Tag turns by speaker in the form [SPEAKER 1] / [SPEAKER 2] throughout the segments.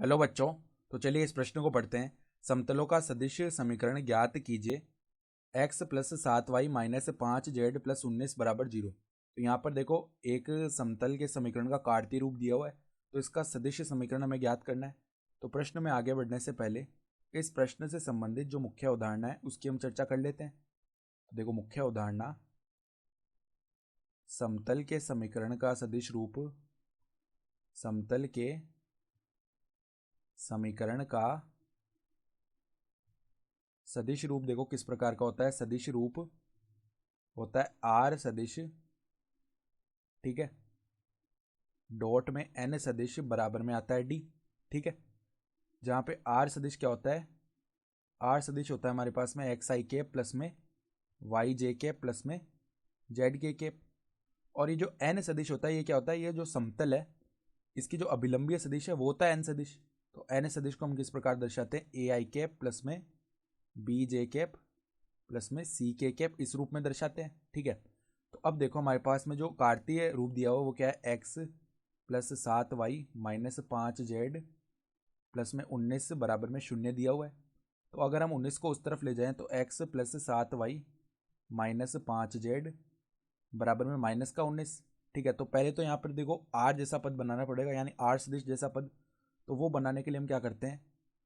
[SPEAKER 1] Hello बच्चों। तो चलिए इस प्रश्न को पढ़ते हैं। समतलों का सदिश समीकरण ज्ञात कीजिए। x plus 7y minus 5z plus 19 बराबर 0। तो यहाँ पर देखो, एक समतल के समीकरण का कार्तीय रूप दिया हुआ है, तो इसका सदिश समीकरण हमें ज्ञात करना है। तो प्रश्न में आगे बढ़ने से पहले इस प्रश्न से संबंधित जो मुख्य उदाहरण है उसकी हम चर्चा कर लेते हैं। तो देखो, मुख्य उदाहरण, समतल के समीकरण का सदिश रूप, समतल के समीकरण का सदिश रूप देखो किस प्रकार का होता है। सदिश रूप होता है आर सदिश, ठीक है, डॉट में एन सदिश बराबर में आता है डी, ठीक है। जहां पे आर सदिश क्या होता है, आर सदिश होता है हमारे पास में एक्स आई के प्लस में वाई जे के प्लस में जेड के। और ये जो एन सदिश होता है ये क्या होता है, ये जो समतल है इसकी जो अभिलंबीय सदिश है वो होता है एन सदिश। तो एन सदिश को हम किस प्रकार दर्शाते हैं, ए आई कैप प्लस में बी जे कैप प्लस में सी के कैप, इस रूप में दर्शाते हैं, ठीक है। तो अब देखो हमारे पास में जो कार्तीय रूप दिया हुआ वो क्या है, x plus 7y minus 5z plus में 19 बराबर में 0 दिया हुआ है। तो अगर हम 19 को उस तरफ ले जाएं तो x plus 7y minus 5z बराबर में माइनस का 19, ठीक है। तो पहले तो यहाँ पर देखो r जैसा पद बनाना पड़ेगा, यानी r सदिश जैसा पद। तो वो बनाने के लिए हम क्या करते हैं,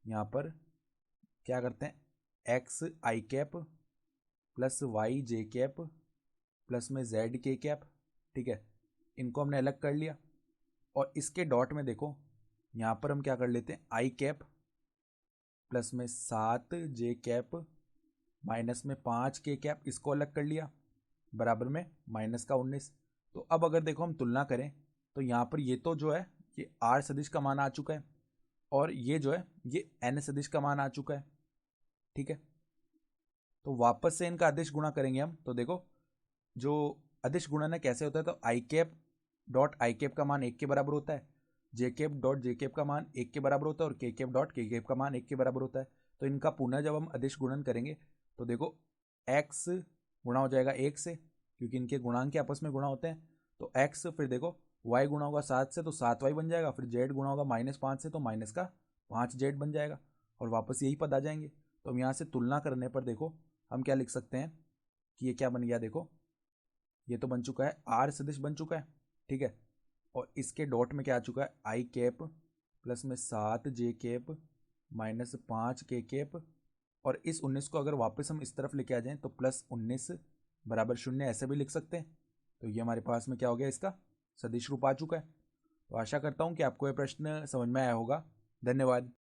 [SPEAKER 1] यहाँ पर क्या करते हैं, एक्स आई कैप प्लस वाई जे कैप प्लस में जेड के कैप, ठीक है। इनको हमने अलग कर लिया और इसके डॉट में देखो यहाँ पर हम क्या कर लेते हैं, आई कैप प्लस में 7 जे कैप माइनस में 5 के कैप, इसको अलग कर लिया बराबर में माइनस का 19। तो अब अगर देखो हम तुलना करें तो यहाँ पर ये तो जो है ये आर सदिश का मान आ चुका है और ये जो है ये एन सदिश का मान आ चुका है, ठीक है। तो वापस से इनका अदिश गुणा करेंगे हम। तो देखो जो अदिश गुणन है कैसे होता है, तो आई कैप डॉट आई कैप का मान 1 के बराबर होता है, जे कैप डॉट जे कैप का मान 1 के बराबर होता है और के कैप डॉट के कैप का मान 1 के बराबर होता है। तो इनका पुनः जब हम अदिश गुणन करेंगे तो देखो x गुणा हो जाएगा 1 से, क्योंकि इनके गुणांक के आपस में गुणा होते हैं। तो x फिर देखो y गुणा होगा 7 से तो 7y बन जाएगा, फिर z गुणा होगा -5 से तो माइनस का 5z बन जाएगा और वापस यही पद आ जाएंगे। तो हम यहाँ से तुलना करने पर देखो हम क्या लिख सकते हैं कि ये क्या बन गया, देखो ये तो बन चुका है आर सदिश बन चुका है, ठीक है। और इसके डॉट में क्या आ चुका है, आई कैप प्लस में 7 जे कैप माइनस 5 के कैप। और इस 19 को अगर वापस हम इस तरफ लेके आ जाएं तो प्लस 19 बराबर 0 ऐसे भी लिख सकते हैं। तो ये हमारे पास में क्या हो गया, इसका सदिश रूप आ चुका है। तो आशा करता हूँ कि आपको यह प्रश्न समझ में आया होगा। धन्यवाद।